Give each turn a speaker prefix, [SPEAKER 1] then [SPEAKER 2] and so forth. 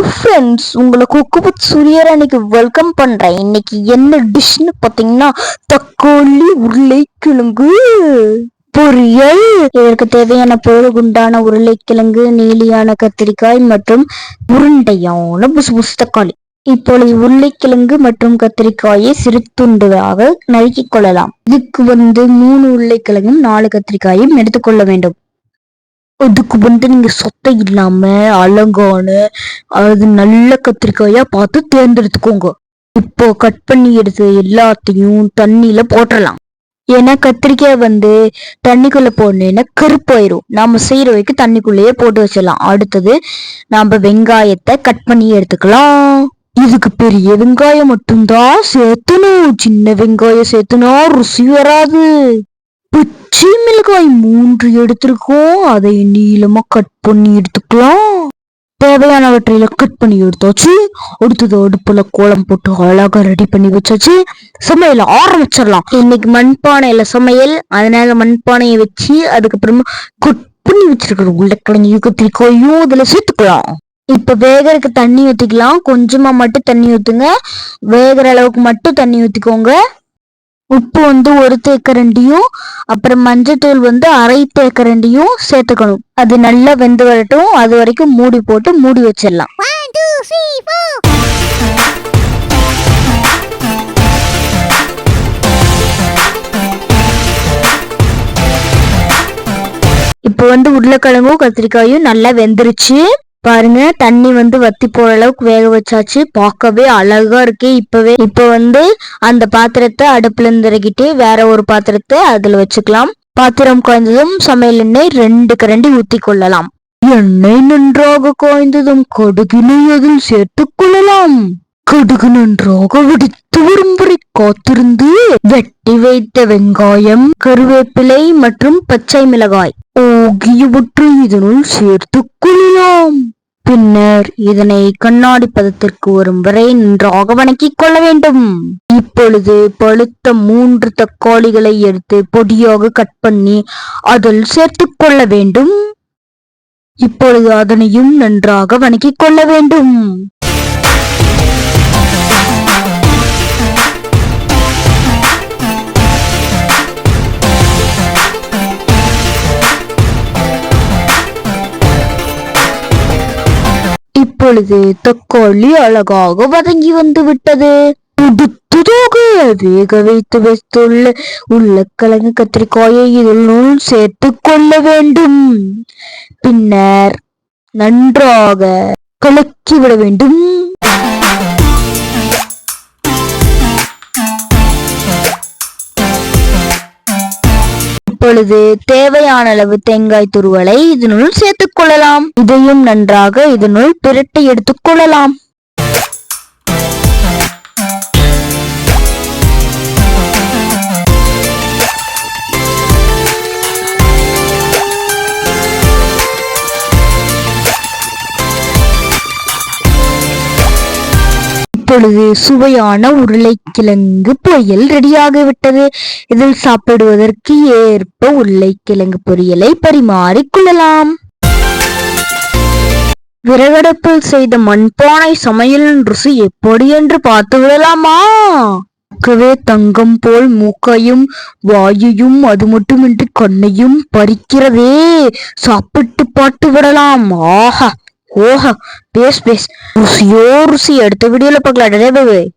[SPEAKER 1] Friends, உங்களை cook with சூரியராணிக்கு welcome பண்றேன். இன்னைக்கு என்ன டிஷ்னு பாத்தீங்கன்னா தக்காளி உருளைக்கிழங்கு பொரியல். இதற்கு தேவையான பொருளுக்குண்டான உருளைக்கிழங்கு, நீலியான கத்திரிக்காய் மற்றும் உருண்டையான புசு புசு தக்காளி. இப்பொழுது உருளைக்கிழங்கு மற்றும் கத்திரிக்காயை சிறு துண்டுகளாக நறுக்கிக் கொள்ளலாம். இதுக்கு 3 உருளைக்கிழங்கும் 4 கத்திரிக்காயும் எடுத்துக்கொள்ள வேண்டும். அதுக்கு நீங்க சொத்தை இல்லாம அழகான அது நல்ல கத்திரிக்காயா பார்த்து தேர்ந்தெடுத்துக்கோங்க. இப்போ கட் பண்ணி எடுத்து எல்லாத்தையும் தண்ணியில போட்டுடலாம். ஏன்னா கத்திரிக்காய் தண்ணிக்குள்ள போடணும்னா கருப்பாயிரும். நாம செய்யற வரைக்கும் தண்ணிக்குள்ளேயே போட்டு வச்சிடலாம். அடுத்தது நாம வெங்காயத்தை கட் பண்ணி எடுத்துக்கலாம். இதுக்கு பெரிய வெங்காயம் மட்டும்தான் சேர்த்தணும். சின்ன வெங்காயம் சேர்த்தனா ருசி வராது. பச்சை மிளகாய் 3 எடுத்திருக்கோம். அதை நீளமா கட் பண்ணி எடுத்துக்கலாம். தேவையானவற்றையில கட் பண்ணி எடுத்தாச்சு. அடுத்தது அடுப்புல கோலம் போட்டு அழகா ரெடி பண்ணி வச்சாச்சு. சமையல ஆரம்பிச்சிடலாம். இன்னைக்கு மண்பானையில சமையல், அதனால மண்பானையை வச்சு அதுக்கப்புறமா கட் பண்ணி வச்சிருக்கிற உருளைக்கிழங்கு கத்திரிக்காயும் இதுல சேர்த்துக்கலாம். இப்ப வேகறதுக்கு தண்ணி ஊத்திக்கலாம். கொஞ்சமா மட்டும் தண்ணி ஊத்துங்க. வேகிற அளவுக்கு மட்டும் தண்ணி ஊத்திக்கோங்க. உப்பு 1 தேக்கரண்டியும் அப்புறம் மஞ்சத்தூள் 1/2 தேக்கரண்டியும் சேர்த்துக்கணும். அது நல்லா வெந்து வரட்டும். அது வரைக்கும் மூடி போட்டு மூடி வச்சிடலாம். இப்போ உருளைக்கிழங்கும் கத்திரிக்காயும் நல்லா வெந்துருச்சு. பாருங்க, தண்ணி வத்தி போற அளவுக்கு வேக வச்சாச்சு. பார்க்கவே அழகா இருக்கு. இப்ப அந்த பாத்திரத்தை அடுப்புல இருந்து இறக்கிட்டு வேற ஒரு பாத்திரத்தை அதுல வச்சுக்கலாம். பாத்திரம் காய்ந்ததும் சமையல் எண்ணெய் 2 கரண்டி ஊத்தி கொள்ளலாம். எண்ணெய் நன்றாக காய்ந்ததும் கடுகினை அதில் சேர்த்துக் கொள்ளலாம். கடுகு நன்றாக வெடித்து வரும் வரை காத்திருந்து வெட்டி வைத்த வெங்காயம், கருவேப்பிலை மற்றும் பச்சை மிளகாய் ஆகியவற்றை இதனுள் சேர்த்துக் கொள்ளலாம். பின்னர் இதனை கண்ணாடி பதத்திற்கு வரும் வரை நன்றாக வணக்கிக் கொள்ள வேண்டும். இப்பொழுது பழுத்த 3 தக்காளிகளை எடுத்து பொடியாக கட் பண்ணி அதில் சேர்த்துக் கொள்ள வேண்டும். இப்பொழுது அதனையும் நன்றாக வணக்கிக் கொள்ள வேண்டும். இப்பொழுது தக்காளி அழகாக வதங்கி விட்டது. அடுத்ததாக வேக வைத்து வைத்துள்ள உருளைக்கிழங்கு கத்திரிக்காயை இதனுள் சேர்த்துக் கொள்ள வேண்டும். பின்னர் நன்றாக கலக்கிவிட வேண்டும். இப்பொழுது தேவையான அளவு தேங்காய் துருவலை இதனுள் சேர்த்துக் கொள்ளலாம். இதையும் நன்றாக இதனுள் பிரட்டி எடுத்துக் கொள்ளலாம். இப்பொழுது சுவையான உருளைக்கிழங்கு பொரியல் ரெடியாகிவிட்டது. இதில் சாப்பிடுவதற்கு ஏற்ப உருளைக்கிழங்கு பொரியலை பரிமாறிக்கொள்ளலாம். விறகடுப்பில் செய்த மண்பானை சமையலின் ருசி எப்படி என்று பார்த்து விடலாமா? தங்கம் போல் மூக்கையும் வாயையும் அது மட்டுமின்றி கண்ணையும் பறிக்கிறதே. சாப்பிட்டு பார்த்து விடலாம். ஆஹா, ஓஹா, பேஸ் ருசியோ ருசி. அடுத்த வீடியோல பார்க்கலாம்.